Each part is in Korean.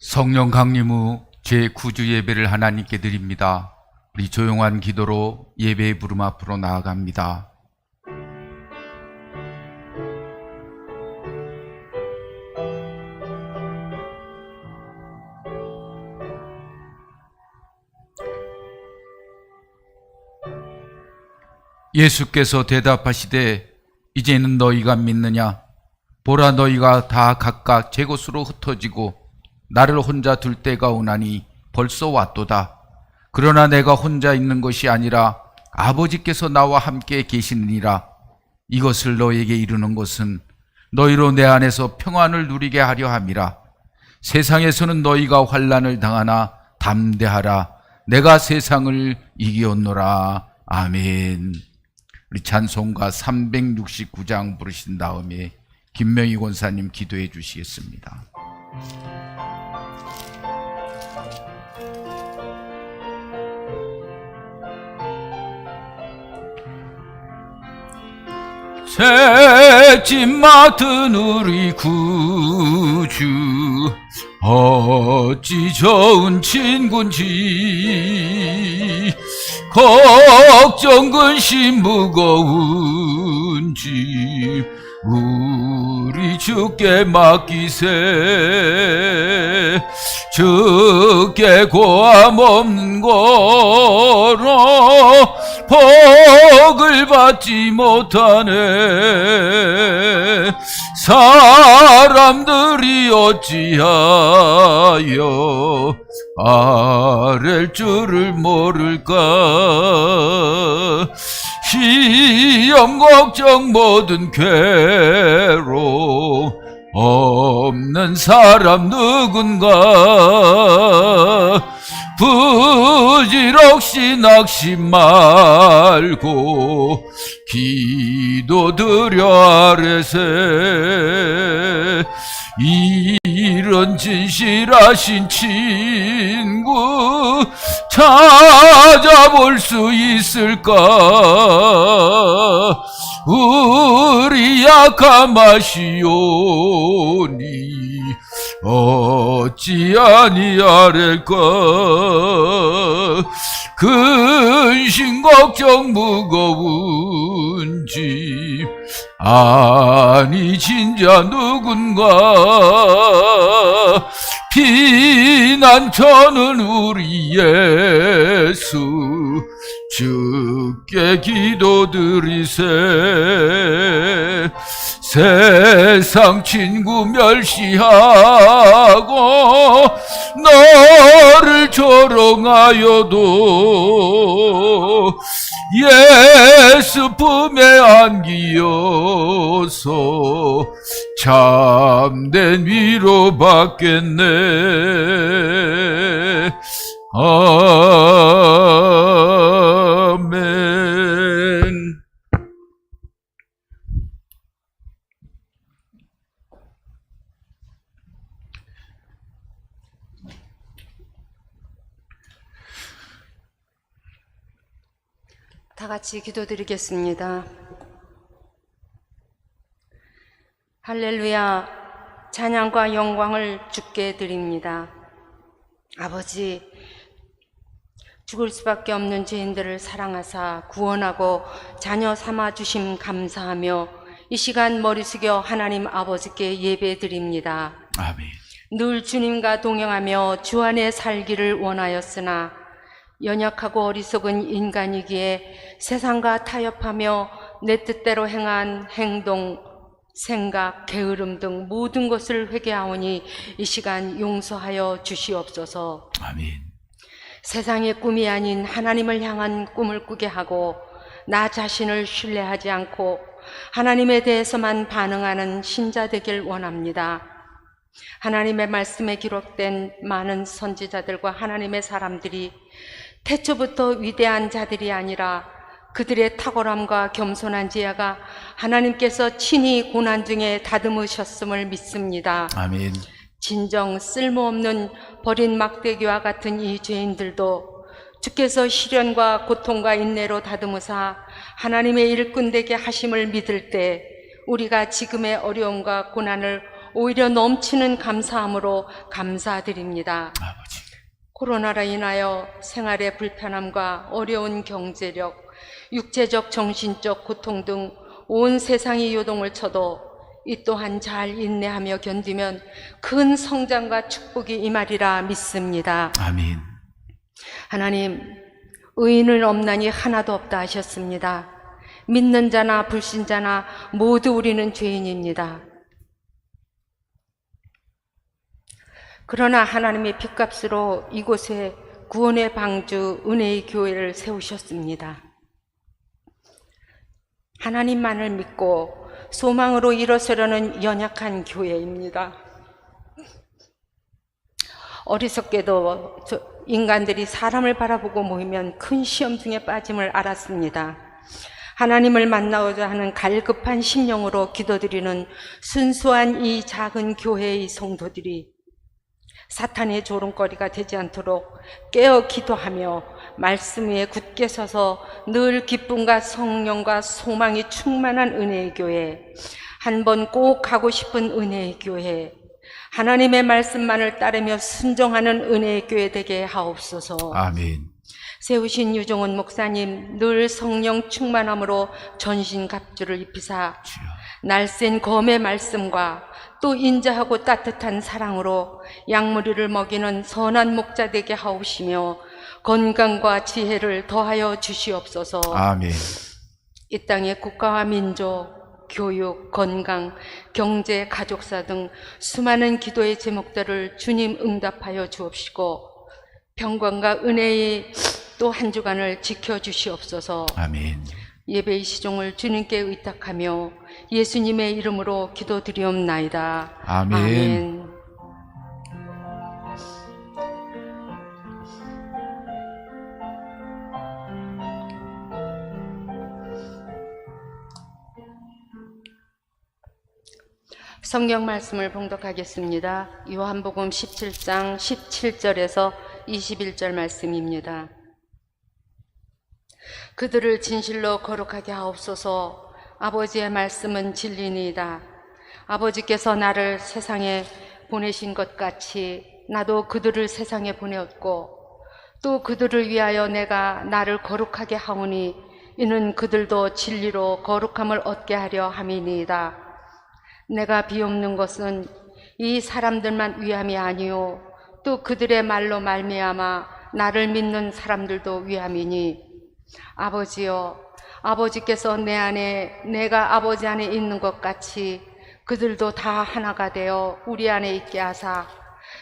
성령 강림 후 제9주 예배를 하나님께 드립니다. 우리 조용한 기도로 예배의 부름 앞으로 나아갑니다. 예수께서 대답하시되 이제는 너희가 믿느냐? 보라, 너희가 다 각각 제 곳으로 흩어지고 나를 혼자 둘 때가 오나니 벌써 왔도다. 그러나 내가 혼자 있는 것이 아니라 아버지께서 나와 함께 계시느니라. 이것을 너에게 이루는 것은 너희로 내 안에서 평안을 누리게 하려 함이라. 세상에서는 너희가 환난을 당하나 담대하라. 내가 세상을 이기었노라. 아멘. 우리 찬송가 369장 부르신 다음에 김명희 권사님 기도해 주시겠습니다. 새집 맡은 우리 구주 어찌 좋은 친구인지 걱정 근심 무거운지 우리 주께 맡기세. 주께 고함 없는 거로 복을 받지 못하네. 사람들이 어찌하여 아랠 줄을 모를까. 시험 걱정 모든 괴로움 없는 사람 누군가. 부질없이 낙심 말고 기도드려 아뢰세. 이런 진실하신 친구 찾아볼 수 있을까. 우리 약함하시오니 어찌 아니하랄까. 근심 걱정 무거운지 아니 진짜 누군가. 피난처는 우리 예수 주께 기도드리세. 세상 친구 멸시하고 너를 조롱하여도 예수 품에 안기어서 참된 위로 받겠네. 아멘. 다 같이 기도드리겠습니다. 할렐루야. 찬양과 영광을 주께 드립니다. 아버지, 죽을 수밖에 없는 죄인들을 사랑하사 구원하고 자녀 삼아 주심 감사하며 이 시간 머리 숙여 하나님 아버지께 예배 드립니다. 아멘. 늘 주님과 동행하며 주 안에 살기를 원하였으나 연약하고 어리석은 인간이기에 세상과 타협하며 내 뜻대로 행한 행동, 생각, 게으름 등 모든 것을 회개하오니 이 시간 용서하여 주시옵소서. 아멘. 세상의 꿈이 아닌 하나님을 향한 꿈을 꾸게 하고 나 자신을 신뢰하지 않고 하나님에 대해서만 반응하는 신자 되길 원합니다. 하나님의 말씀에 기록된 많은 선지자들과 하나님의 사람들이 태초부터 위대한 자들이 아니라 그들의 탁월함과 겸손한 지혜가 하나님께서 친히 고난 중에 다듬으셨음을 믿습니다. 아멘. 진정 쓸모없는 버린 막대기와 같은 이 죄인들도 주께서 시련과 고통과 인내로 다듬으사 하나님의 일꾼되게 하심을 믿을 때 우리가 지금의 어려움과 고난을 오히려 넘치는 감사함으로 감사드립니다. 아버지, 코로나로 인하여 생활의 불편함과 어려운 경제력, 육체적, 정신적 고통 등 온 세상이 요동을 쳐도 이 또한 잘 인내하며 견디면 큰 성장과 축복이 임하리라 믿습니다. 아멘. 하나님, 의인은 없나니 하나도 없다 하셨습니다. 믿는 자나 불신자나 모두 우리는 죄인입니다. 그러나 하나님의 핏값으로 이곳에 구원의 방주 은혜의 교회를 세우셨습니다. 하나님만을 믿고 소망으로 일어서려는 연약한 교회입니다. 어리석게도 인간들이 사람을 바라보고 모이면 큰 시험중에 빠짐을 알았습니다. 하나님을 만나고자 하는 갈급한 심령으로 기도드리는 순수한 이 작은 교회의 성도들이 사탄의 조롱거리가 되지 않도록 깨어 기도하며 말씀 위에 굳게 서서 늘 기쁨과 성령과 소망이 충만한 은혜의 교회, 한 번 꼭 가고 싶은 은혜의 교회, 하나님의 말씀만을 따르며 순종하는 은혜의 교회 되게 하옵소서. 아멘. 세우신 유종훈 목사님, 늘 성령 충만함으로 전신갑주를 입히사 날쌘 검의 말씀과 또 인자하고 따뜻한 사랑으로 양무리를 먹이는 선한 목자 되게 하옵시며 건강과 지혜를 더하여 주시옵소서. 아멘. 이 땅의 국가와 민족, 교육, 건강, 경제, 가족사 등 수많은 기도의 제목들을 주님 응답하여 주옵시고 평강과 은혜의 또 한 주간을 지켜주시옵소서. 아멘. 예배의 시종을 주님께 의탁하며 예수님의 이름으로 기도드리옵나이다. 아멘. 아멘. 성경 말씀을 봉독하겠습니다. 요한복음 17장 17절에서 21절 말씀입니다. 그들을 진실로 거룩하게 하옵소서. 아버지의 말씀은 진리니이다. 아버지께서 나를 세상에 보내신 것 같이 나도 그들을 세상에 보내었고 또 그들을 위하여 내가 나를 거룩하게 하오니 이는 그들도 진리로 거룩함을 얻게 하려 함이니이다. 내가 비옵는 것은 이 사람들만 위함이 아니요 또 그들의 말로 말미암아 나를 믿는 사람들도 위함이니 아버지여, 아버지께서 내 안에 내가 아버지 안에 있는 것 같이 그들도 다 하나가 되어 우리 안에 있게 하사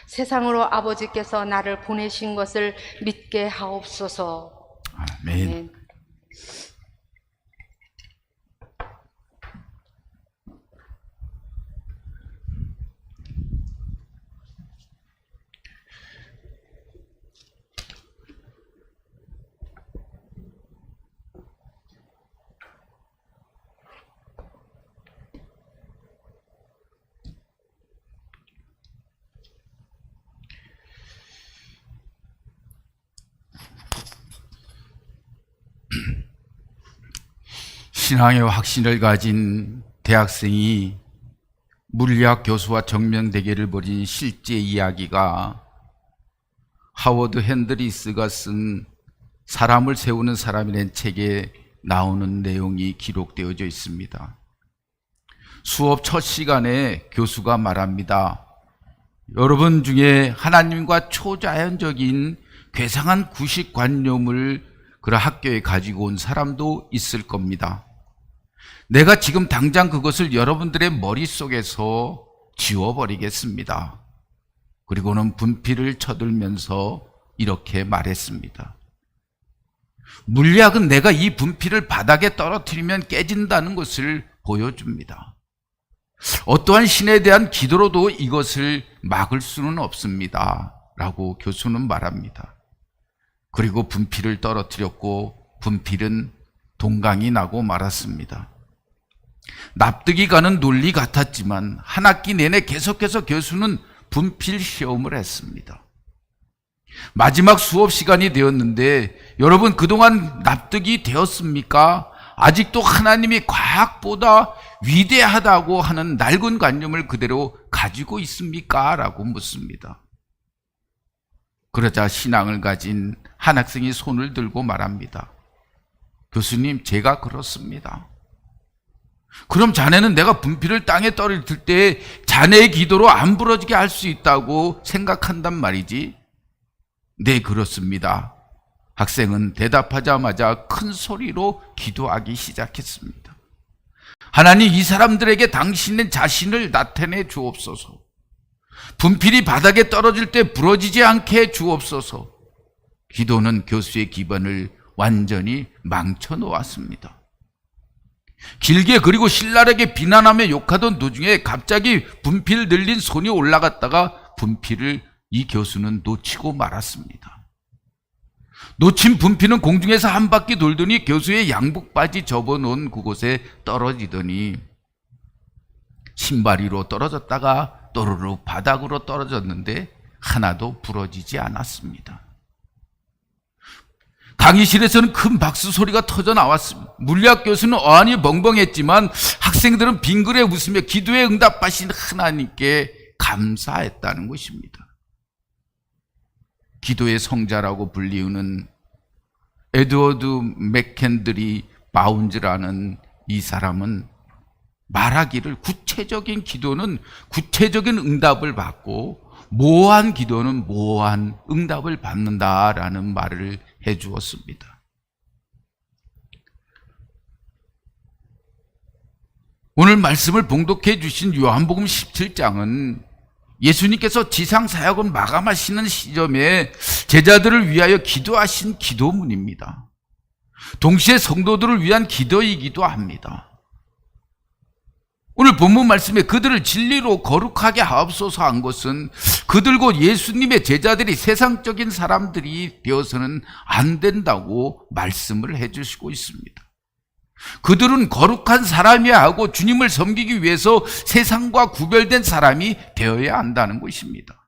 세상으로 아버지께서 나를 보내신 것을 믿게 하옵소서. 아멘. 아멘. 신앙의 확신을 가진 대학생이 물리학 교수와 정면 대결을 벌인 실제 이야기가 하워드 핸드리스가 쓴 사람을 세우는 사람이라는 책에 나오는 내용이 기록되어져 있습니다. 수업 첫 시간에 교수가 말합니다. 여러분 중에 하나님과 초자연적인 괴상한 구식관념을 그런 학교에 가지고 온 사람도 있을 겁니다. 내가 지금 당장 그것을 여러분들의 머릿속에서 지워버리겠습니다. 그리고는 분필을 쳐들면서 이렇게 말했습니다. 물리학은 내가 이 분필을 바닥에 떨어뜨리면 깨진다는 것을 보여줍니다. 어떠한 신에 대한 기도로도 이것을 막을 수는 없습니다. 라고 교수는 말합니다. 그리고 분필을 떨어뜨렸고 분필은 동강이 나고 말았습니다. 납득이 가는 논리 같았지만 한 학기 내내 계속해서 교수는 분필 시험을 했습니다. 마지막 수업 시간이 되었는데 여러분 그동안 납득이 되었습니까? 아직도 하나님이 과학보다 위대하다고 하는 낡은 관념을 그대로 가지고 있습니까? 라고 묻습니다. 그러자 신앙을 가진 한 학생이 손을 들고 말합니다. 교수님, 제가 그렇습니다. 그럼 자네는 내가 분필을 땅에 떨어질 때 자네의 기도로 안 부러지게 할 수 있다고 생각한단 말이지? 네, 그렇습니다. 학생은 대답하자마자 큰 소리로 기도하기 시작했습니다. 하나님, 이 사람들에게 당신의 자신을 나타내 주옵소서. 분필이 바닥에 떨어질 때 부러지지 않게 해 주옵소서. 기도는 교수의 기반을 완전히 망쳐 놓았습니다. 길게 그리고 신랄하게 비난하며 욕하던 도중에 갑자기 분필 늘린 손이 올라갔다가 분필을 이 교수는 놓치고 말았습니다. 놓친 분필은 공중에서 한 바퀴 돌더니 교수의 양복 바지 접어놓은 그곳에 떨어지더니 신발 위로 떨어졌다가 또르르 바닥으로 떨어졌는데 하나도 부러지지 않았습니다. 강의실에서는 큰 박수 소리가 터져 나왔습니다. 물리학 교수는 어안이 벙벙했지만 학생들은 빙그레 웃으며 기도에 응답하신 하나님께 감사했다는 것입니다. 기도의 성자라고 불리우는 에드워드 맥켄드리 바운즈라는 이 사람은 말하기를 구체적인 기도는 구체적인 응답을 받고 모호한 기도는 모호한 응답을 받는다라는 말을 해 주었습니다. 오늘 말씀을 봉독해 주신 요한복음 17장은 예수님께서 지상 사역을 마감하시는 시점에 제자들을 위하여 기도하신 기도문입니다. 동시에 성도들을 위한 기도이기도 합니다. 오늘 본문 말씀에 그들을 진리로 거룩하게 하옵소서 한 것은 그들과 예수님의 제자들이 세상적인 사람들이 되어서는 안 된다고 말씀을 해주시고 있습니다. 그들은 거룩한 사람이야 하고 주님을 섬기기 위해서 세상과 구별된 사람이 되어야 한다는 것입니다.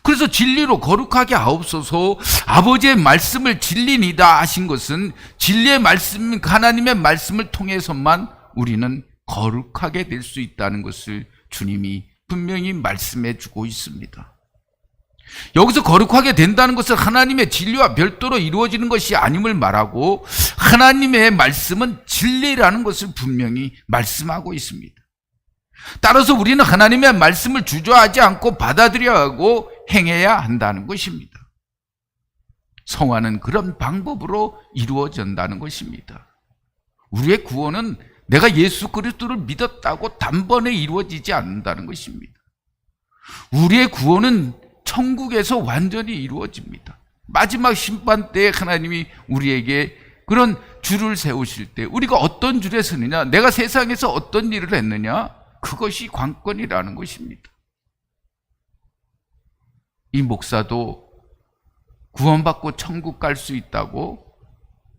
그래서 진리로 거룩하게 하옵소서, 아버지의 말씀을 진리니다 하신 것은 진리의 말씀, 하나님의 말씀을 통해서만 우리는 거룩하게 될 수 있다는 것을 주님이 분명히 말씀해 주고 있습니다. 여기서 거룩하게 된다는 것은 하나님의 진리와 별도로 이루어지는 것이 아님을 말하고 하나님의 말씀은 진리라는 것을 분명히 말씀하고 있습니다. 따라서 우리는 하나님의 말씀을 주저하지 않고 받아들여야 하고 행해야 한다는 것입니다. 성화는 그런 방법으로 이루어진다는 것입니다. 우리의 구원은 내가 예수 그리스도를 믿었다고 단번에 이루어지지 않는다는 것입니다. 우리의 구원은 천국에서 완전히 이루어집니다. 마지막 심판 때에 하나님이 우리에게 그런 줄을 세우실 때 우리가 어떤 줄에 서느냐, 내가 세상에서 어떤 일을 했느냐, 그것이 관건이라는 것입니다. 이 목사도 구원받고 천국 갈 수 있다고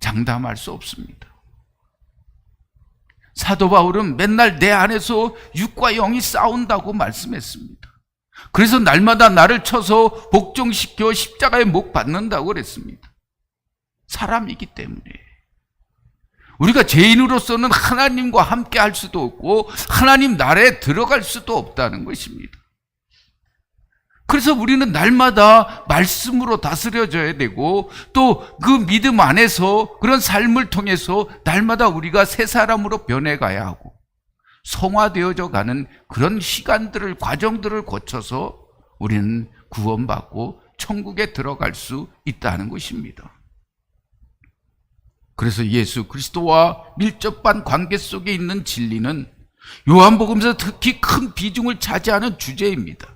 장담할 수 없습니다. 사도 바울은 맨날 내 안에서 육과 영이 싸운다고 말씀했습니다. 그래서 날마다 나를 쳐서 복종시켜 십자가에 못 박는다고 그랬습니다. 사람이기 때문에. 우리가 죄인으로서는 하나님과 함께 할 수도 없고 하나님 나라에 들어갈 수도 없다는 것입니다. 그래서 우리는 날마다 말씀으로 다스려져야 되고 또 그 믿음 안에서 그런 삶을 통해서 날마다 우리가 새 사람으로 변해가야 하고 성화되어져 가는 그런 시간들을, 과정들을 거쳐서 우리는 구원받고 천국에 들어갈 수 있다는 것입니다. 그래서 예수 그리스도와 밀접한 관계 속에 있는 진리는 요한복음에서 특히 큰 비중을 차지하는 주제입니다.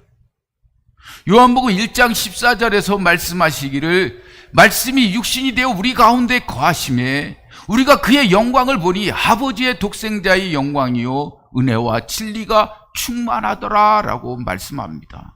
요한복음 1장 14절에서 말씀하시기를 말씀이 육신이 되어 우리 가운데 거하심에 우리가 그의 영광을 보니 아버지의 독생자의 영광이요 은혜와 진리가 충만하더라 라고 말씀합니다.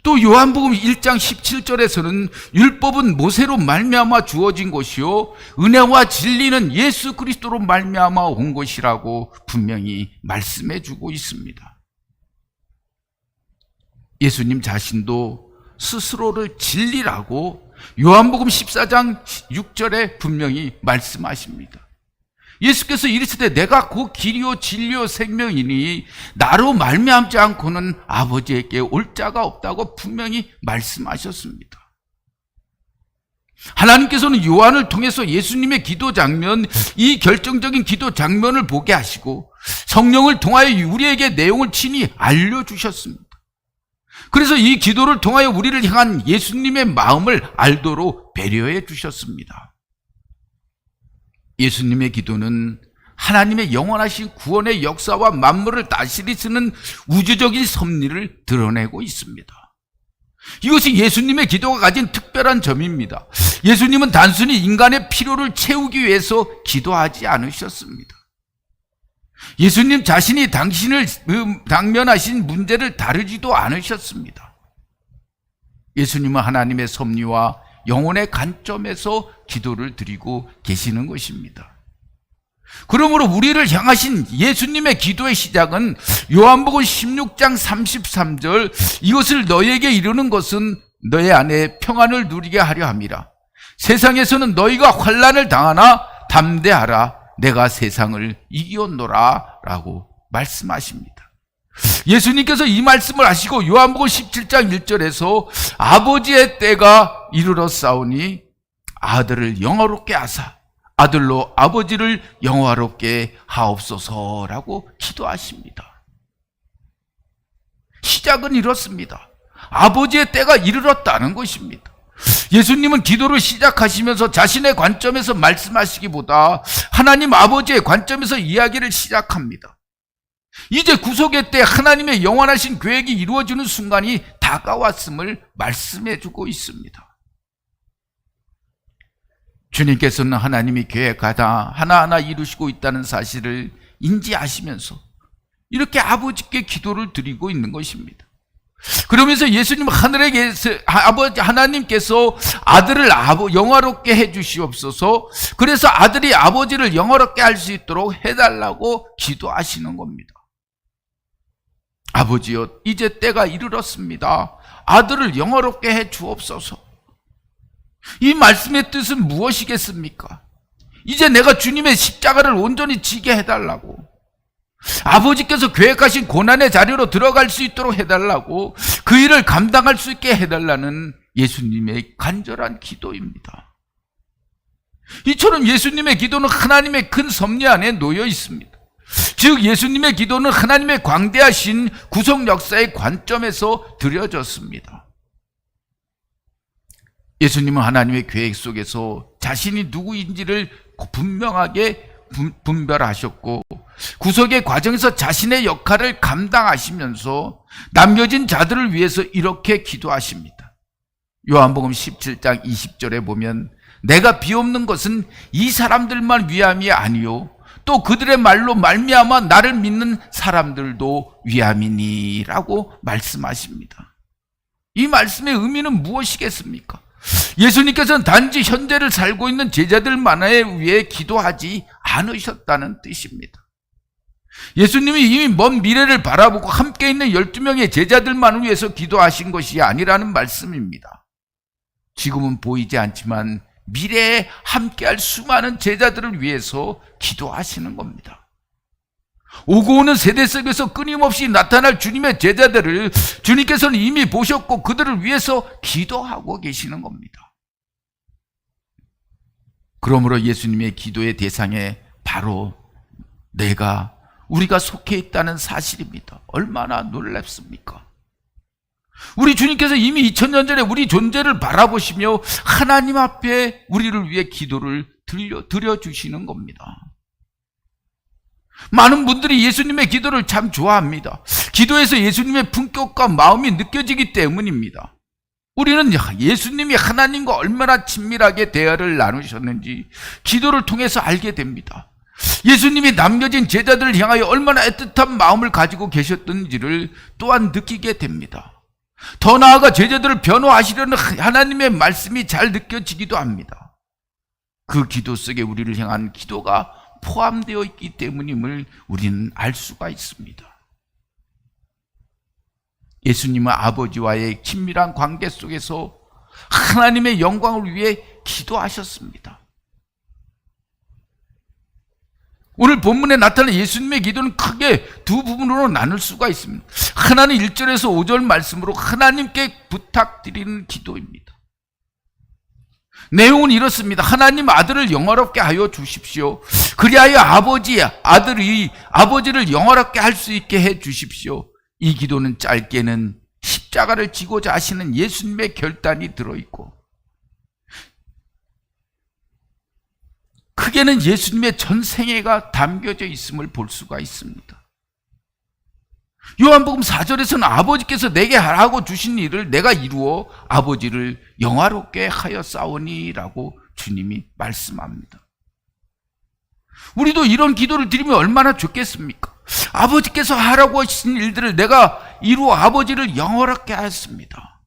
또 요한복음 1장 17절에서는 율법은 모세로 말미암아 주어진 것이요 은혜와 진리는 예수 그리스도로 말미암아 온 것이라고 분명히 말씀해 주고 있습니다. 예수님 자신도 스스로를 진리라고 요한복음 14장 6절에 분명히 말씀하십니다. 예수께서 이르시되 내가 곧 길이요 진리요 생명이니 나로 말미암지 않고는 아버지에게 올 자가 없다고 분명히 말씀하셨습니다. 하나님께서는 요한을 통해서 예수님의 기도 장면, 이 결정적인 기도 장면을 보게 하시고 성령을 통하여 우리에게 내용을 친히 알려주셨습니다. 그래서 이 기도를 통하여 우리를 향한 예수님의 마음을 알도록 배려해 주셨습니다. 예수님의 기도는 하나님의 영원하신 구원의 역사와 만물을 다스리시는 우주적인 섭리를 드러내고 있습니다. 이것이 예수님의 기도가 가진 특별한 점입니다. 예수님은 단순히 인간의 필요를 채우기 위해서 기도하지 않으셨습니다. 예수님 자신이 당신을 당면하신 문제를 다루지도 않으셨습니다. 예수님은 하나님의 섭리와 영혼의 관점에서 기도를 드리고 계시는 것입니다. 그러므로 우리를 향하신 예수님의 기도의 시작은 요한복음 16장 33절 이것을 너에게 이루는 것은 너의 안에 평안을 누리게 하려 함이라. 세상에서는 너희가 환난을 당하나 담대하라. 내가 세상을 이기었노라 라고 말씀하십니다. 예수님께서 이 말씀을 하시고 요한복음 17장 1절에서 아버지의 때가 이르렀사오니 아들을 영화롭게 하사 아들로 아버지를 영화롭게 하옵소서라고 기도하십니다. 시작은 이렇습니다. 아버지의 때가 이르렀다는 것입니다. 예수님은 기도를 시작하시면서 자신의 관점에서 말씀하시기보다 하나님 아버지의 관점에서 이야기를 시작합니다. 이제 구속의 때 하나님의 영원하신 계획이 이루어지는 순간이 다가왔음을 말씀해주고 있습니다. 주님께서는 하나님이 계획하다 하나하나 이루시고 있다는 사실을 인지하시면서 이렇게 아버지께 기도를 드리고 있는 것입니다. 그러면서 예수님 하나님께서 아들을 영화롭게 해주시옵소서, 그래서 아들이 아버지를 영화롭게 할 수 있도록 해달라고 기도하시는 겁니다. 아버지여, 이제 때가 이르렀습니다. 아들을 영화롭게 해 주옵소서. 이 말씀의 뜻은 무엇이겠습니까? 이제 내가 주님의 십자가를 온전히 지게 해달라고, 아버지께서 계획하신 고난의 자리로 들어갈 수 있도록 해달라고, 그 일을 감당할 수 있게 해달라는 예수님의 간절한 기도입니다. 이처럼 예수님의 기도는 하나님의 큰 섭리 안에 놓여 있습니다. 즉 예수님의 기도는 하나님의 광대하신 구속 역사의 관점에서 드려졌습니다. 예수님은 하나님의 계획 속에서 자신이 누구인지를 분명하게 분별하셨고 구속의 과정에서 자신의 역할을 감당하시면서 남겨진 자들을 위해서 이렇게 기도하십니다. 요한복음 17장 20절에 보면 내가 비옵는 것은 이 사람들만 위함이 아니요 또 그들의 말로 말미암아 나를 믿는 사람들도 위함이니 라고 말씀하십니다. 이 말씀의 의미는 무엇이겠습니까? 예수님께서는 단지 현재를 살고 있는 제자들만을 위해 기도하지 않으셨다는 뜻입니다. 예수님이 이미 먼 미래를 바라보고 함께 있는 12명의 제자들만을 위해서 기도하신 것이 아니라는 말씀입니다. 지금은 보이지 않지만 미래에 함께할 수많은 제자들을 위해서 기도하시는 겁니다. 오고 오는 세대 속에서 끊임없이 나타날 주님의 제자들을 주님께서는 이미 보셨고 그들을 위해서 기도하고 계시는 겁니다. 그러므로 예수님의 기도의 대상에 바로 우리가 속해 있다는 사실입니다. 얼마나 놀랍습니까? 우리 주님께서 이미 2000년 전에 우리 존재를 바라보시며 하나님 앞에 우리를 위해 기도를 드려주시는 겁니다. 많은 분들이 예수님의 기도를 참 좋아합니다. 기도에서 예수님의 품격과 마음이 느껴지기 때문입니다. 우리는 예수님이 하나님과 얼마나 친밀하게 대화를 나누셨는지 기도를 통해서 알게 됩니다. 예수님이 남겨진 제자들을 향하여 얼마나 애틋한 마음을 가지고 계셨던지를 또한 느끼게 됩니다. 더 나아가 제자들을 변호하시려는 하나님의 말씀이 잘 느껴지기도 합니다. 그 기도 속에 우리를 향한 기도가 포함되어 있기 때문임을 우리는 알 수가 있습니다. 예수님은 아버지와의 친밀한 관계 속에서 하나님의 영광을 위해 기도하셨습니다. 오늘 본문에 나타난 예수님의 기도는 크게 두 부분으로 나눌 수가 있습니다. 하나는 1절에서 5절 말씀으로 하나님께 부탁드리는 기도입니다. 내용은 이렇습니다. 하나님 아들을 영화롭게 하여 주십시오. 그리하여 아들이 아버지를 영화롭게 할 수 있게 해 주십시오. 이 기도는 짧게는 십자가를 지고자 하시는 예수님의 결단이 들어있고, 크게는 예수님의 전생애가 담겨져 있음을 볼 수가 있습니다. 요한복음 4절에서는 아버지께서 내게 하라고 주신 일을 내가 이루어 아버지를 영화롭게 하였사오니라고 주님이 말씀합니다. 우리도 이런 기도를 드리면 얼마나 좋겠습니까? 아버지께서 하라고 하신 일들을 내가 이루어 아버지를 영화롭게 하였습니다.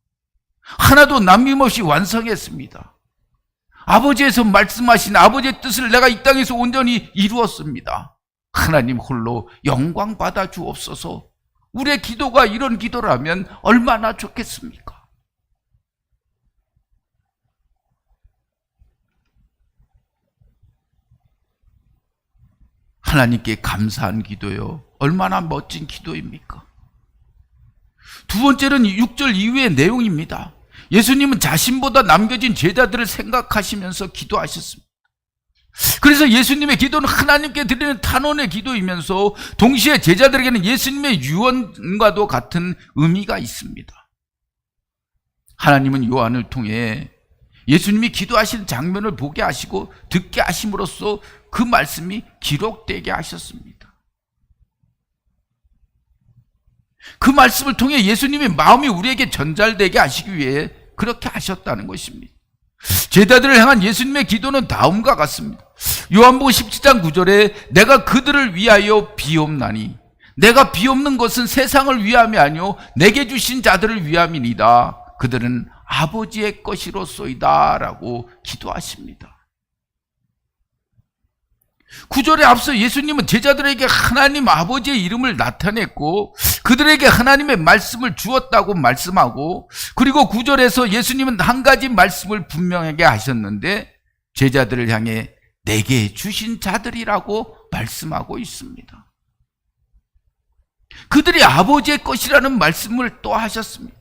하나도 남김없이 완성했습니다. 아버지에서 말씀하신 아버지의 뜻을 내가 이 땅에서 온전히 이루었습니다. 하나님 홀로 영광 받아 주옵소서. 우리의 기도가 이런 기도라면 얼마나 좋겠습니까? 하나님께 감사한 기도요, 얼마나 멋진 기도입니까? 두 번째는 6절 이후의 내용입니다. 예수님은 자신보다 남겨진 제자들을 생각하시면서 기도하셨습니다. 그래서 예수님의 기도는 하나님께 드리는 탄원의 기도이면서 동시에 제자들에게는 예수님의 유언과도 같은 의미가 있습니다. 하나님은 요한을 통해 예수님이 기도하시는 장면을 보게 하시고 듣게 하심으로써 그 말씀이 기록되게 하셨습니다. 그 말씀을 통해 예수님의 마음이 우리에게 전달되게 하시기 위해 그렇게 하셨다는 것입니다. 제자들을 향한 예수님의 기도는 다음과 같습니다. 요한복음 17장 9절에 내가 그들을 위하여 비옵나니, 내가 비옵는 것은 세상을 위함이 아니요 내게 주신 자들을 위함이니이다. 그들은 아버지의 것이로소이다 라고 기도하십니다. 9절에 앞서 예수님은 제자들에게 하나님 아버지의 이름을 나타냈고 그들에게 하나님의 말씀을 주었다고 말씀하고, 그리고 9절에서 예수님은 한 가지 말씀을 분명하게 하셨는데 제자들을 향해 내게 주신 자들이라고 말씀하고 있습니다. 그들이 아버지의 것이라는 말씀을 또 하셨습니다.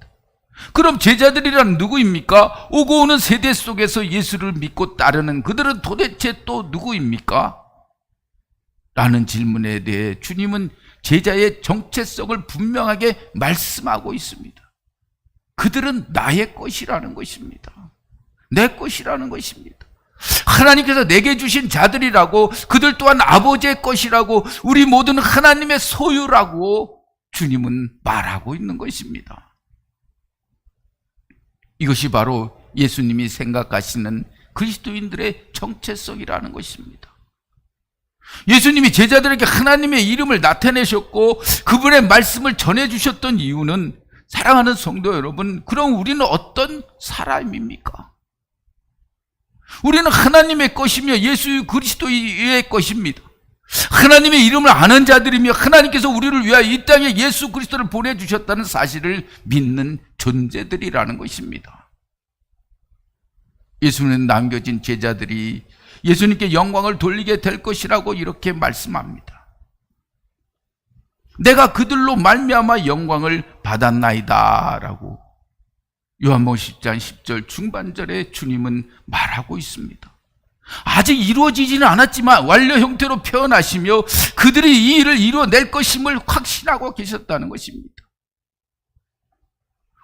그럼 제자들이란 누구입니까? 오고 오는 세대 속에서 예수를 믿고 따르는 그들은 도대체 또 누구입니까? 라는 질문에 대해 주님은 제자의 정체성을 분명하게 말씀하고 있습니다. 그들은 나의 것이라는 것입니다. 내 것이라는 것입니다. 하나님께서 내게 주신 자들이라고, 그들 또한 아버지의 것이라고, 우리 모두는 하나님의 소유라고 주님은 말하고 있는 것입니다. 이것이 바로 예수님이 생각하시는 그리스도인들의 정체성이라는 것입니다. 예수님이 제자들에게 하나님의 이름을 나타내셨고 그분의 말씀을 전해주셨던 이유는, 사랑하는 성도 여러분, 그럼 우리는 어떤 사람입니까? 우리는 하나님의 것이며 예수 그리스도의 것입니다. 하나님의 이름을 아는 자들이며 하나님께서 우리를 위하여 이 땅에 예수 그리스도를 보내주셨다는 사실을 믿는 존재들이라는 것입니다. 예수는 남겨진 제자들이 예수님께 영광을 돌리게 될 것이라고 이렇게 말씀합니다. 내가 그들로 말미암아 영광을 받았나이다 라고 요한복음 10장 10절 중반절에 주님은 말하고 있습니다. 아직 이루어지지는 않았지만 완료 형태로 표현하시며 그들이 이 일을 이루어낼 것임을 확신하고 계셨다는 것입니다.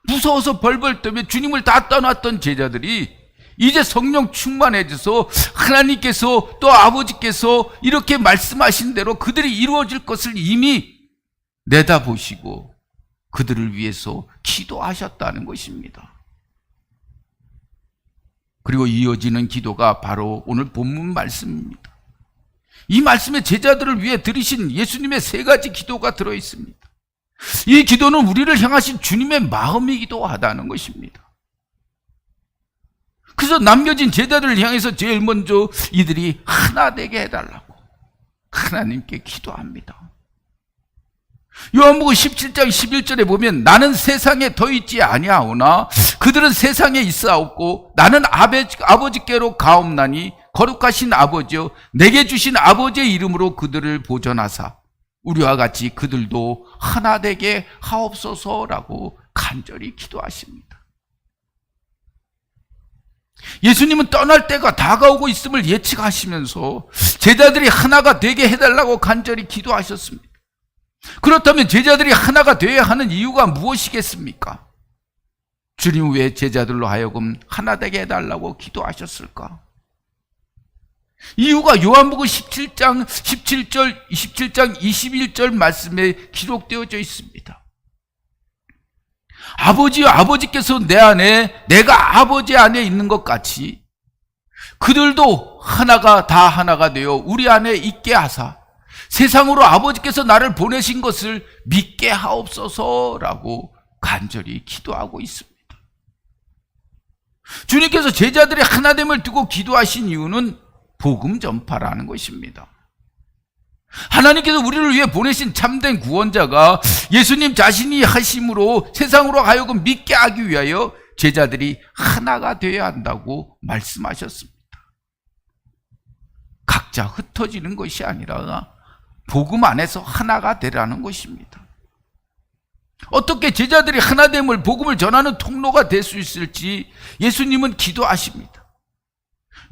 무서워서 벌벌 떨며 주님을 다 떠났던 제자들이 이제 성령 충만해져서 하나님께서 또 아버지께서 이렇게 말씀하신 대로 그들이 이루어질 것을 이미 내다보시고 그들을 위해서 기도하셨다는 것입니다. 그리고 이어지는 기도가 바로 오늘 본문 말씀입니다. 이 말씀에 제자들을 위해 드리신 예수님의 세 가지 기도가 들어있습니다. 이 기도는 우리를 향하신 주님의 마음이기도 하다는 것입니다. 그래서 남겨진 제자들을 향해서 제일 먼저 이들이 하나 되게 해달라고 하나님께 기도합니다. 요한복음 17장 11절에 보면 나는 세상에 더 있지 아니하오나 그들은 세상에 있사옵고 나는 아버지께로 가옵나니 거룩하신 아버지여 내게 주신 아버지의 이름으로 그들을 보전하사 우리와 같이 그들도 하나 되게 하옵소서라고 간절히 기도하십니다. 예수님은 떠날 때가 다가오고 있음을 예측하시면서 제자들이 하나가 되게 해달라고 간절히 기도하셨습니다. 그렇다면 제자들이 하나가 되어야 하는 이유가 무엇이겠습니까? 주님 왜 제자들로 하여금 하나 되게 해달라고 기도하셨을까? 이유가 요한복음 17장 21절 말씀에 기록되어져 있습니다. 아버지여 아버지께서 내 안에 내가 아버지 안에 있는 것 같이 그들도 다 하나가 되어 우리 안에 있게 하사 세상으로 아버지께서 나를 보내신 것을 믿게 하옵소서라고 간절히 기도하고 있습니다. 주님께서 제자들의 하나됨을 두고 기도하신 이유는 복음 전파라는 것입니다. 하나님께서 우리를 위해 보내신 참된 구원자가 예수님 자신이 하심으로 세상으로 하여금 믿게 하기 위하여 제자들이 하나가 되어야 한다고 말씀하셨습니다. 각자 흩어지는 것이 아니라 복음 안에서 하나가 되라는 것입니다. 어떻게 제자들이 하나됨을 복음을 전하는 통로가 될 수 있을지 예수님은 기도하십니다.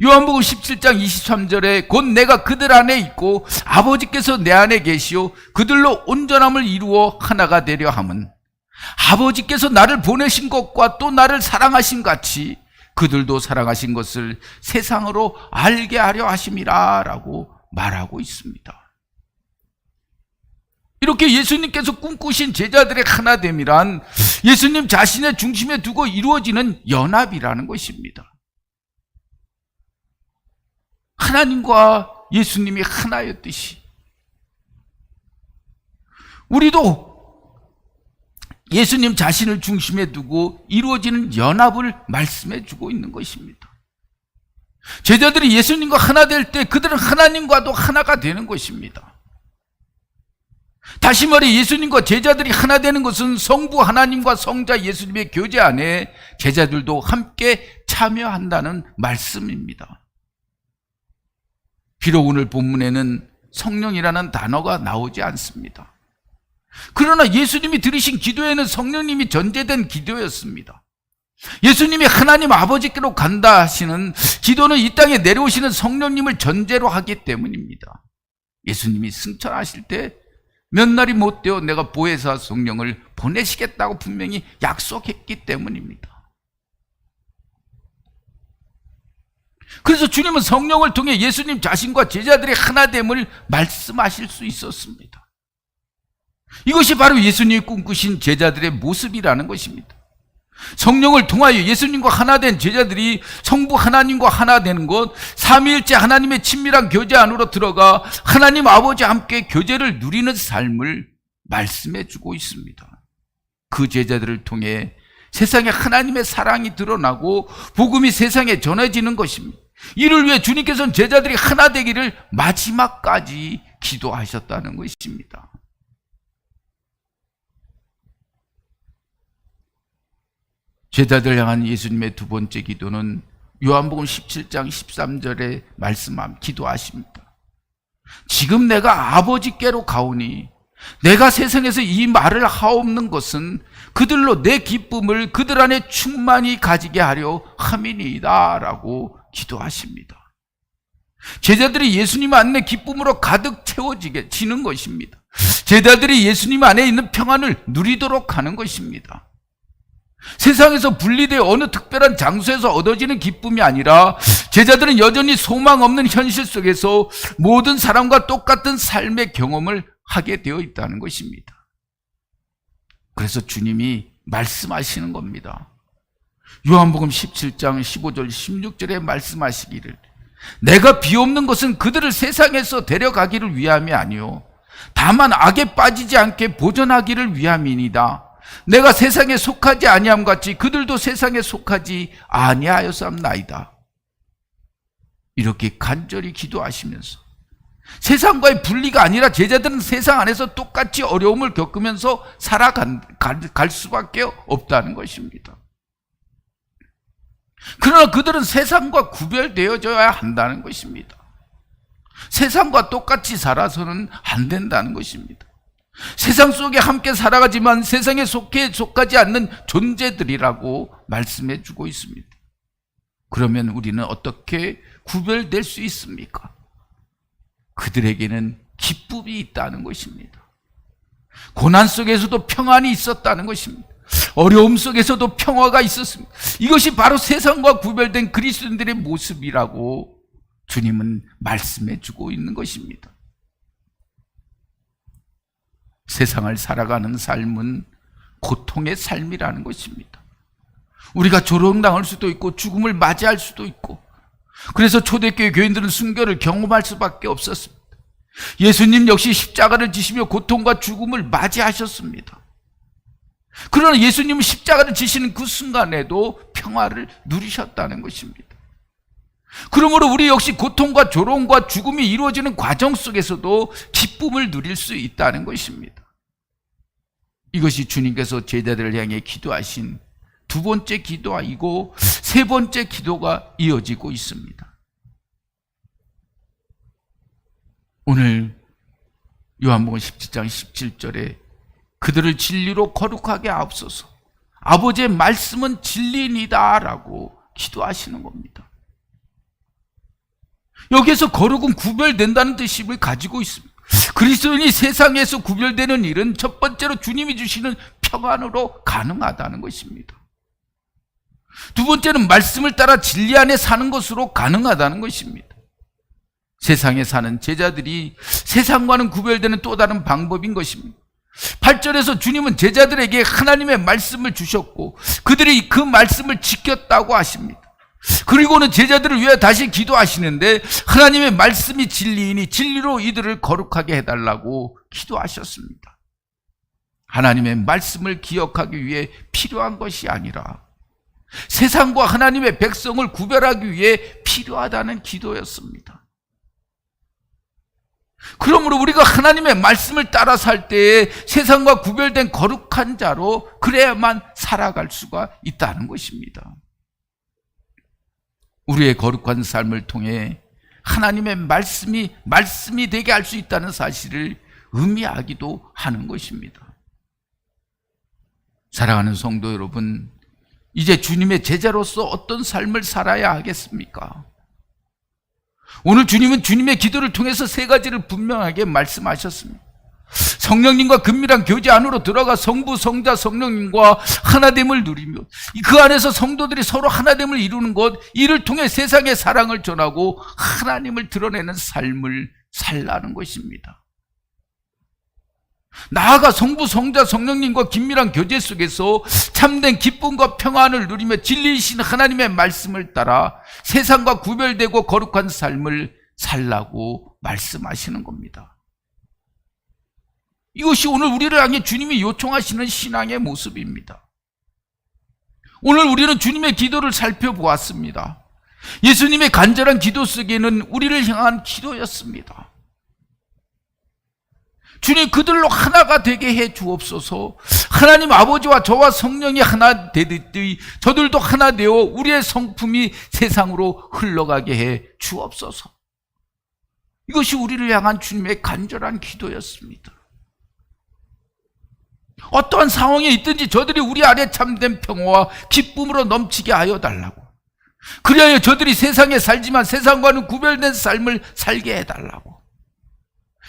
요한복음 17장 23절에 곧 내가 그들 안에 있고 아버지께서 내 안에 계시오 그들로 온전함을 이루어 하나가 되려 함은 아버지께서 나를 보내신 것과 또 나를 사랑하신 같이 그들도 사랑하신 것을 세상으로 알게 하려 하심이라 라고 말하고 있습니다. 이렇게 예수님께서 꿈꾸신 제자들의 하나됨이란 예수님 자신의 중심에 두고 이루어지는 연합이라는 것입니다. 하나님과 예수님이 하나였듯이 우리도 예수님 자신을 중심에 두고 이루어지는 연합을 말씀해 주고 있는 것입니다. 제자들이 예수님과 하나 될 때 그들은 하나님과도 하나가 되는 것입니다. 다시 말해 예수님과 제자들이 하나 되는 것은 성부 하나님과 성자 예수님의 교제 안에 제자들도 함께 참여한다는 말씀입니다. 비록 오늘 본문에는 성령이라는 단어가 나오지 않습니다. 그러나 예수님이 들으신 기도에는 성령님이 전제된 기도였습니다. 예수님이 하나님 아버지께로 간다 하시는 기도는 이 땅에 내려오시는 성령님을 전제로 하기 때문입니다. 예수님이 승천하실 때 몇 날이 못 되어 내가 보혜사 성령을 보내시겠다고 분명히 약속했기 때문입니다. 그래서 주님은 성령을 통해 예수님 자신과 제자들의 하나됨을 말씀하실 수 있었습니다. 이것이 바로 예수님이 꿈꾸신 제자들의 모습이라는 것입니다. 성령을 통하여 예수님과 하나 된 제자들이 성부 하나님과 하나 되는 것, 삼위일체 하나님의 친밀한 교제 안으로 들어가 하나님 아버지와 함께 교제를 누리는 삶을 말씀해 주고 있습니다. 그 제자들을 통해 세상에 하나님의 사랑이 드러나고 복음이 세상에 전해지는 것입니다. 이를 위해 주님께서는 제자들이 하나 되기를 마지막까지 기도하셨다는 것입니다. 제자들 향한 예수님의 두 번째 기도는 요한복음 17장 13절에 기도하십니다. 지금 내가 아버지께로 가오니 내가 세상에서 이 말을 하옵는 것은 그들로 내 기쁨을 그들 안에 충만히 가지게 하려 함이니이다 라고 기도하십니다. 제자들이 예수님 안에 기쁨으로 가득 채워지는 것입니다. 제자들이 예수님 안에 있는 평안을 누리도록 하는 것입니다. 세상에서 분리되어 어느 특별한 장소에서 얻어지는 기쁨이 아니라 제자들은 여전히 소망 없는 현실 속에서 모든 사람과 똑같은 삶의 경험을 하게 되어 있다는 것입니다. 그래서 주님이 말씀하시는 겁니다. 요한복음 17장 15절 16절에 말씀하시기를 내가 비옵는 것은 그들을 세상에서 데려가기를 위함이 아니요 다만 악에 빠지지 않게 보존하기를 위함이니이다. 내가 세상에 속하지 아니함 같이 그들도 세상에 속하지 아니하였사옵나이다. 이렇게 간절히 기도하시면서 세상과의 분리가 아니라 제자들은 세상 안에서 똑같이 어려움을 겪으면서 살아갈 수밖에 없다는 것입니다. 그러나 그들은 세상과 구별되어져야 한다는 것입니다. 세상과 똑같이 살아서는 안 된다는 것입니다. 세상 속에 함께 살아가지만 세상에 속하지 않는 존재들이라고 말씀해 주고 있습니다. 그러면 우리는 어떻게 구별될 수 있습니까? 그들에게는 기쁨이 있다는 것입니다. 고난 속에서도 평안이 있었다는 것입니다. 어려움 속에서도 평화가 있었습니다. 이것이 바로 세상과 구별된 그리스도인들의 모습이라고 주님은 말씀해 주고 있는 것입니다. 세상을 살아가는 삶은 고통의 삶이라는 것입니다. 우리가 조롱당할 수도 있고 죽음을 맞이할 수도 있고, 그래서 초대교회 교인들은 순교를 경험할 수밖에 없었습니다. 예수님 역시 십자가를 지시며 고통과 죽음을 맞이하셨습니다. 그러나 예수님은 십자가를 지시는 그 순간에도 평화를 누리셨다는 것입니다. 그러므로 우리 역시 고통과 조롱과 죽음이 이루어지는 과정 속에서도 기쁨을 누릴 수 있다는 것입니다. 이것이 주님께서 제자들을 향해 기도하신 두 번째 기도이고 세 번째 기도가 이어지고 있습니다. 오늘 요한복음 17장 17절에 그들을 진리로 거룩하게 하옵소서, 아버지의 말씀은 진리이다 라고 기도하시는 겁니다. 여기에서 거룩은 구별된다는 뜻을 가지고 있습니다. 그리스도인이 세상에서 구별되는 일은 첫 번째로 주님이 주시는 평안으로 가능하다는 것입니다. 두 번째는 말씀을 따라 진리 안에 사는 것으로 가능하다는 것입니다. 세상에 사는 제자들이 세상과는 구별되는 또 다른 방법인 것입니다. 8절에서 주님은 제자들에게 하나님의 말씀을 주셨고 그들이 그 말씀을 지켰다고 하십니다. 그리고는 제자들을 위해 다시 기도하시는데 하나님의 말씀이 진리이니 진리로 이들을 거룩하게 해달라고 기도하셨습니다. 하나님의 말씀을 기억하기 위해 필요한 것이 아니라 세상과 하나님의 백성을 구별하기 위해 필요하다는 기도였습니다. 그러므로 우리가 하나님의 말씀을 따라 살 때에 세상과 구별된 거룩한 자로 그래야만 살아갈 수가 있다는 것입니다. 우리의 거룩한 삶을 통해 하나님의 말씀이 되게 할 수 있다는 사실을 의미하기도 하는 것입니다. 사랑하는 성도 여러분, 이제 주님의 제자로서 어떤 삶을 살아야 하겠습니까? 오늘 주님은 주님의 기도를 통해서 세 가지를 분명하게 말씀하셨습니다. 성령님과 긴밀한 교제 안으로 들어가 성부, 성자, 성령님과 하나됨을 누리며 그 안에서 성도들이 서로 하나됨을 이루는 것, 이를 통해 세상의 사랑을 전하고 하나님을 드러내는 삶을 살라는 것입니다. 나아가 성부, 성자, 성령님과 긴밀한 교제 속에서 참된 기쁨과 평안을 누리며 진리이신 하나님의 말씀을 따라 세상과 구별되고 거룩한 삶을 살라고 말씀하시는 겁니다. 이것이 오늘 우리를 향해 주님이 요청하시는 신앙의 모습입니다. 오늘 우리는 주님의 기도를 살펴보았습니다. 예수님의 간절한 기도 속에는 우리를 향한 기도였습니다. 주님, 그들로 하나가 되게 해 주옵소서. 하나님 아버지와 저와 성령이 하나 되듯이 저들도 하나 되어 우리의 성품이 세상으로 흘러가게 해 주옵소서. 이것이 우리를 향한 주님의 간절한 기도였습니다. 어떠한 상황에 있든지 저들이 우리 안에 참된 평화와 기쁨으로 넘치게 하여 달라고, 그리하여 저들이 세상에 살지만 세상과는 구별된 삶을 살게 해달라고,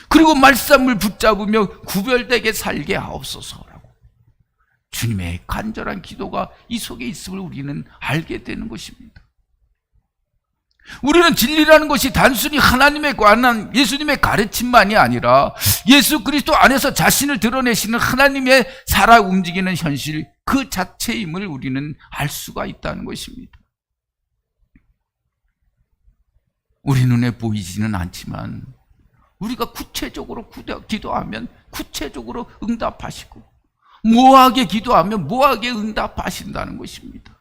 그리고 말씀을 붙잡으며 구별되게 살게 하옵소서라고 주님의 간절한 기도가 이 속에 있음을 우리는 알게 되는 것입니다. 우리는 진리라는 것이 단순히 하나님에 관한 예수님의 가르침만이 아니라 예수 그리스도 안에서 자신을 드러내시는 하나님의 살아 움직이는 현실 그 자체임을 우리는 알 수가 있다는 것입니다. 우리 눈에 보이지는 않지만 우리가 구체적으로 기도하면 구체적으로 응답하시고, 모호하게 기도하면 모호하게 응답하신다는 것입니다.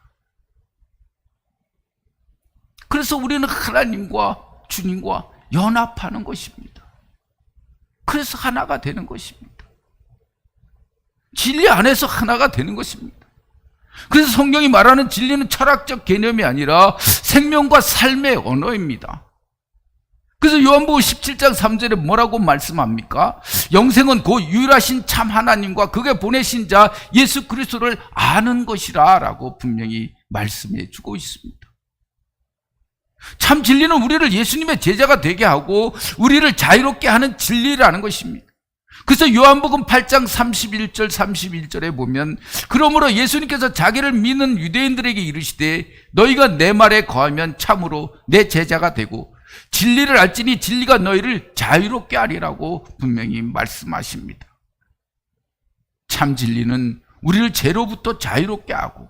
그래서 우리는 하나님과 주님과 연합하는 것입니다. 그래서 하나가 되는 것입니다. 진리 안에서 하나가 되는 것입니다. 그래서 성경이 말하는 진리는 철학적 개념이 아니라 생명과 삶의 언어입니다. 그래서 요한복음 17장 3절에 뭐라고 말씀합니까? 영생은 곧 유일하신 참 하나님과 그가 보내신 자 예수 그리스도를 아는 것이라 라고 분명히 말씀해 주고 있습니다. 참 진리는 우리를 예수님의 제자가 되게 하고 우리를 자유롭게 하는 진리라는 것입니다. 그래서 요한복음 8장 31절 31절에 보면 그러므로 예수님께서 자기를 믿는 유대인들에게 이르시되 너희가 내 말에 거하면 참으로 내 제자가 되고 진리를 알지니 진리가 너희를 자유롭게 하리라고 분명히 말씀하십니다. 참 진리는 우리를 죄로부터 자유롭게 하고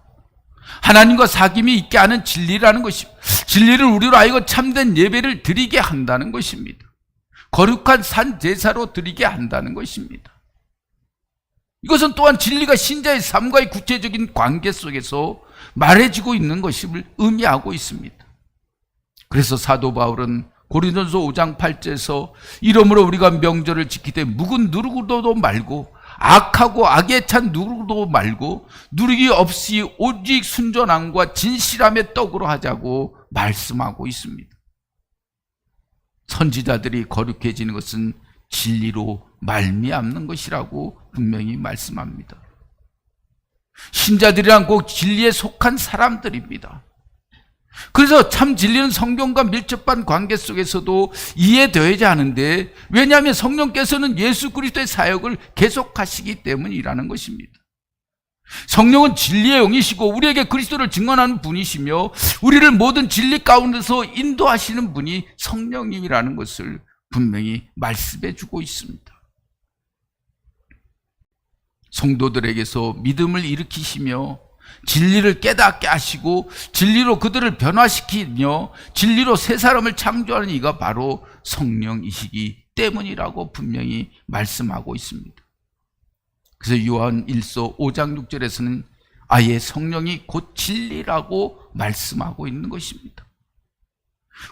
하나님과 사귐이 있게 하는 진리라는 것입니다. 진리를 우리로 하여금 참된 예배를 드리게 한다는 것입니다. 거룩한 산 제사로 드리게 한다는 것입니다. 이것은 또한 진리가 신자의 삶과의 구체적인 관계 속에서 말해지고 있는 것임을 의미하고 있습니다. 그래서 사도 바울은 고린도전서 5장 8절에서 이러므로 우리가 명절을 지키되 묵은 누구도 말고 악하고 악에 찬 누구도 말고 누르기 없이 오직 순전함과 진실함의 떡으로 하자고 말씀하고 있습니다. 선지자들이 거룩해지는 것은 진리로 말미암는 것이라고 분명히 말씀합니다. 신자들이란 꼭 진리에 속한 사람들입니다. 그래서 참 진리는 성경과 밀접한 관계 속에서도 이해되어야 하는데 왜냐하면 성령께서는 예수 그리스도의 사역을 계속하시기 때문이라는 것입니다. 성령은 진리의 영이시고 우리에게 그리스도를 증언하는 분이시며 우리를 모든 진리 가운데서 인도하시는 분이 성령님이라는 것을 분명히 말씀해 주고 있습니다. 성도들에게서 믿음을 일으키시며 진리를 깨닫게 하시고 진리로 그들을 변화시키며 진리로 새 사람을 창조하는 이가 바로 성령이시기 때문이라고 분명히 말씀하고 있습니다. 그래서 요한 1서 5장 6절에서는 아예 성령이 곧 진리라고 말씀하고 있는 것입니다.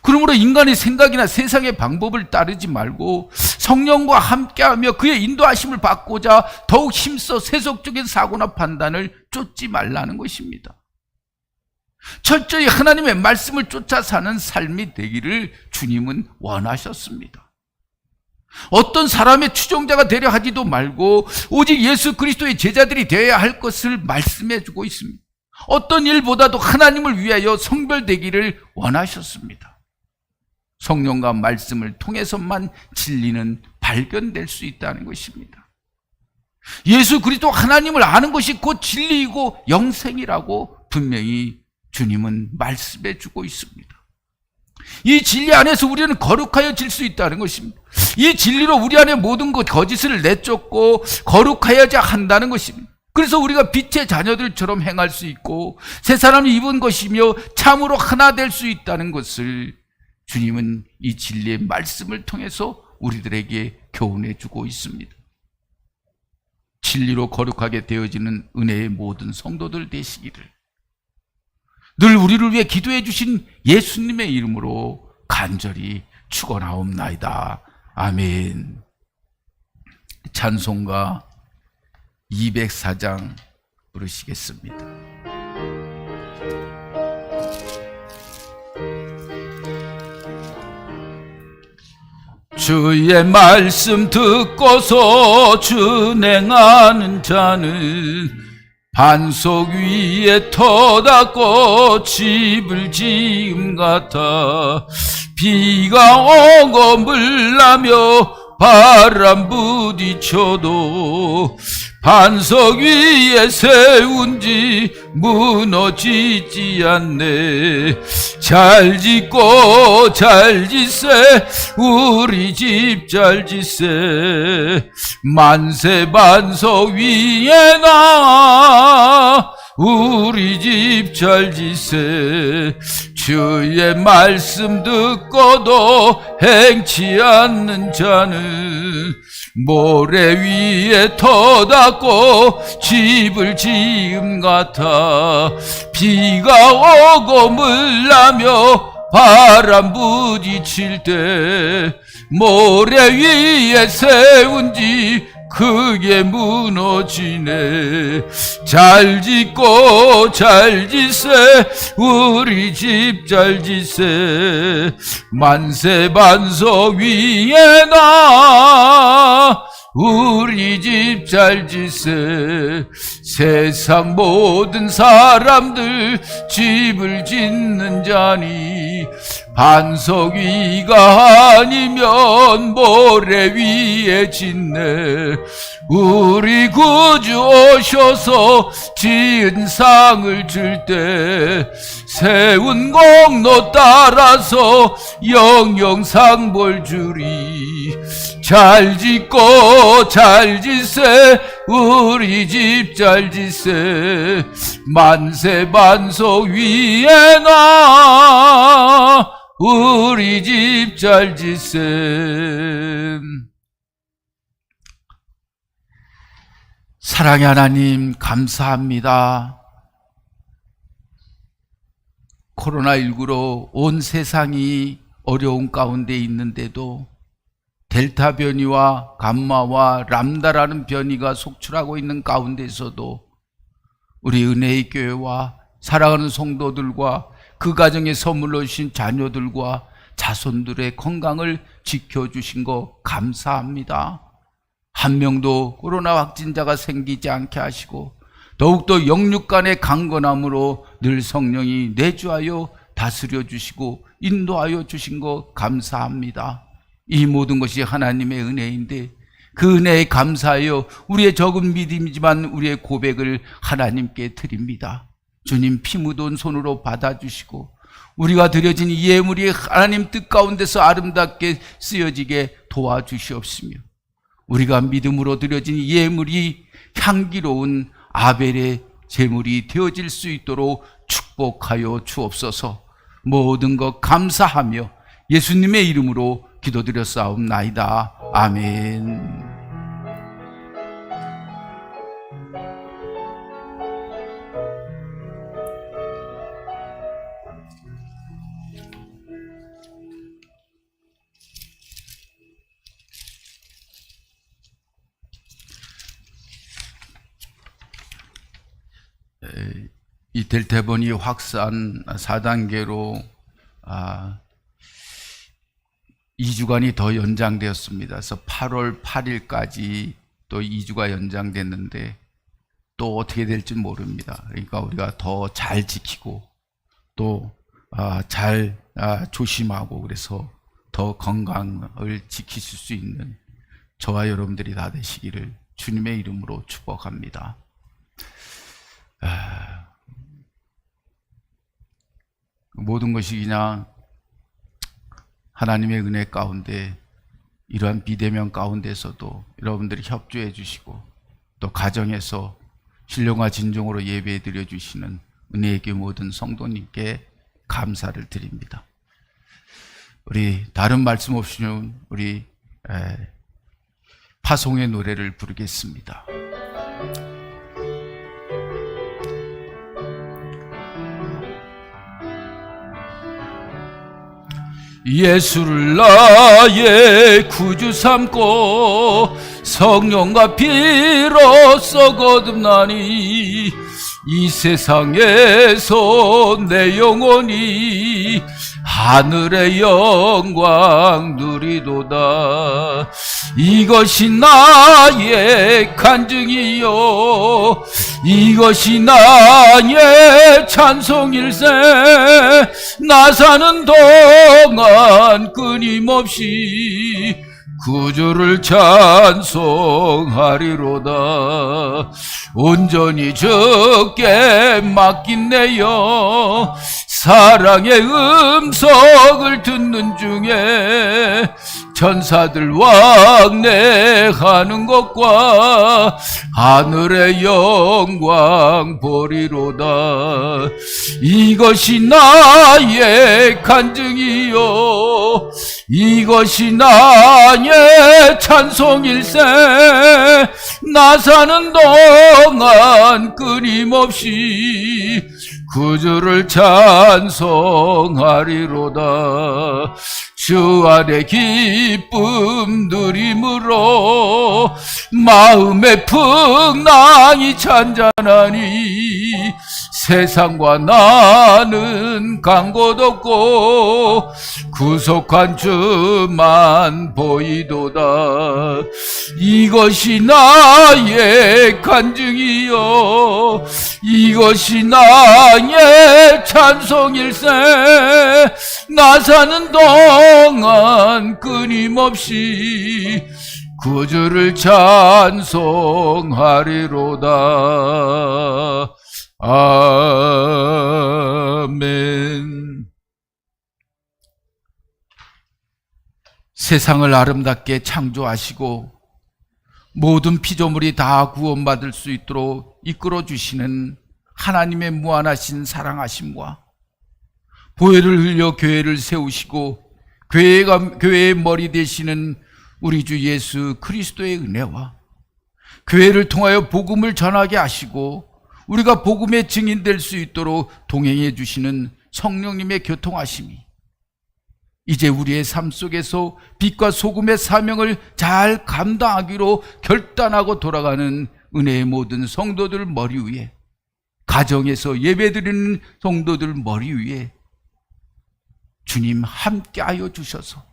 그러므로 인간의 생각이나 세상의 방법을 따르지 말고 성령과 함께하며 그의 인도하심을 받고자 더욱 힘써 세속적인 사고나 판단을 쫓지 말라는 것입니다. 철저히 하나님의 말씀을 쫓아 사는 삶이 되기를 주님은 원하셨습니다. 어떤 사람의 추종자가 되려 하지도 말고 오직 예수 그리스도의 제자들이 되어야 할 것을 말씀해 주고 있습니다. 어떤 일보다도 하나님을 위하여 성별되기를 원하셨습니다. 성령과 말씀을 통해서만 진리는 발견될 수 있다는 것입니다. 예수 그리스도 하나님을 아는 것이 곧 진리이고 영생이라고 분명히 주님은 말씀해 주고 있습니다. 이 진리 안에서 우리는 거룩하여질 수 있다는 것입니다. 이 진리로 우리 안에 모든 것 거짓을 내쫓고 거룩하여야 한다는 것입니다. 그래서 우리가 빛의 자녀들처럼 행할 수 있고 새 사람이 입은 것이며 참으로 하나 될 수 있다는 것을 주님은 이 진리의 말씀을 통해서 우리들에게 교훈해 주고 있습니다. 진리로 거룩하게 되어지는 은혜의 모든 성도들 되시기를 늘 우리를 위해 기도해 주신 예수님의 이름으로 간절히 축원하옵나이다. 아멘. 찬송가 204장 부르시겠습니다. 주의 말씀 듣고서 준행하는 자는 반석 위에 터닫고 집을 지음 같아 비가 오고 물나며 바람 부딪혀도 반석 위에 세운 지 무너지지 않네. 잘 짓고 잘 짓세 우리 집 잘 짓세 만세 반석 위에 나 우리 집 잘 짓세 주의 말씀 듣고도 행치 않는 자는 모래 위에 터닫고 집을 지음 같아 비가 오고 물나며 바람 부딪힐 때 모래 위에 세운 집 크게 무너지네. 잘 짓고 잘 짓세 우리 집 잘 짓세. 만세 반석 위에 나 우리 집 잘 짓세. 세상 모든 사람들 집을 짓는 자니 반석 위가 아니면 모래 위에 짓네. 우리 구주 오셔서 지은 상을 줄 때 세운 공로 따라서 영영 상 볼 주리. 잘 짓고 잘 짓세 우리 집 잘 짓세. 만세 반석 위에 나 우리 집 잘 짓세. 사랑의 하나님 감사합니다. 코로나19로 온 세상이 어려운 가운데 있는데도 델타 변이와 감마와 람다라는 변이가 속출하고 있는 가운데서도 우리 은혜의 교회와 사랑하는 성도들과 그 가정에 선물로 주신 자녀들과 자손들의 건강을 지켜주신 거 감사합니다. 한 명도 코로나 확진자가 생기지 않게 하시고 더욱더 영육 간의 강건함으로 늘 성령이 내주하여 다스려 주시고 인도하여 주신 거 감사합니다. 이 모든 것이 하나님의 은혜인데 그 은혜에 감사하여 우리의 적은 믿음이지만 우리의 고백을 하나님께 드립니다. 주님 피 묻은 손으로 받아주시고 우리가 드려진 이 예물이 하나님 뜻 가운데서 아름답게 쓰여지게 도와주시옵시며 우리가 믿음으로 드려진 이 예물이 향기로운 아벨의 제물이 되어질 수 있도록 축복하여 주옵소서. 모든 것 감사하며 예수님의 이름으로 기도드렸사옵나이다. 아멘. 이 델타 변이 확산 4단계로 2주간이 더 연장되었습니다. 그래서 8월 8일까지 또 2주가 연장됐는데 또 어떻게 될지 모릅니다. 그러니까 우리가 더 잘 지키고 또 잘 조심하고 그래서 더 건강을 지키실 수 있는 저와 여러분들이 다 되시기를 주님의 이름으로 축복합니다. 모든 것이 그냥 하나님의 은혜 가운데 이러한 비대면 가운데서도 여러분들이 협조해 주시고 또 가정에서 신령과 진정으로 예배해 드려 주시는 은혜의 교회 모든 성도님께 감사를 드립니다. 우리 다른 말씀 없이는 우리 파송의 노래를 부르겠습니다. 예수를 나의 구주 삼고 성령과 피로써 거듭나니 이 세상에서 내 영혼이 하늘의 영광 누리도다. 이것이 나의 간증이요 이것이 나의 찬송일세. 나 사는 동안 끊임없이 구주를 찬송하리로다. 온전히 주께 맡긴 내여 사랑의 음성을 듣는 중에 천사들 왕래하는 것과 하늘의 영광 보리로다. 이것이 나의 간증이요 이것이 나의 찬송일세. 나 사는 동안 끊임없이 구주를 찬송하리로다. 주 안에 기쁨 누림으로 마음의 풍랑이 잔잔하니 세상과 나는 간 곳 없고 구속한 주만 보이도다. 이것이 나의 간증이요 이것이 나의 찬송일세. 나 사는 동안 끊임없이 구주를 찬송하리로다. 아멘. 세상을 아름답게 창조하시고 모든 피조물이 다 구원받을 수 있도록 이끌어 주시는 하나님의 무한하신 사랑하심과 보혈을 흘려 교회를 세우시고 교회의 머리 되시는 우리 주 예수 그리스도의 은혜와 교회를 통하여 복음을 전하게 하시고 우리가 복음의 증인될 수 있도록 동행해 주시는 성령님의 교통하심이 이제 우리의 삶 속에서 빛과 소금의 사명을 잘 감당하기로 결단하고 돌아가는 은혜의 모든 성도들 머리 위에, 가정에서 예배드리는 성도들 머리 위에 주님 함께하여 주셔서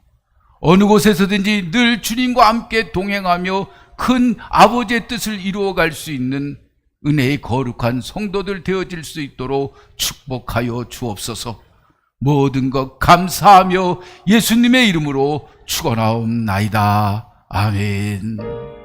어느 곳에서든지 늘 주님과 함께 동행하며 큰 아버지의 뜻을 이루어갈 수 있는 은혜의 거룩한 성도들 되어질 수 있도록 축복하여 주옵소서. 모든 것 감사하며 예수님의 이름으로 축원하옵나이다. 아멘.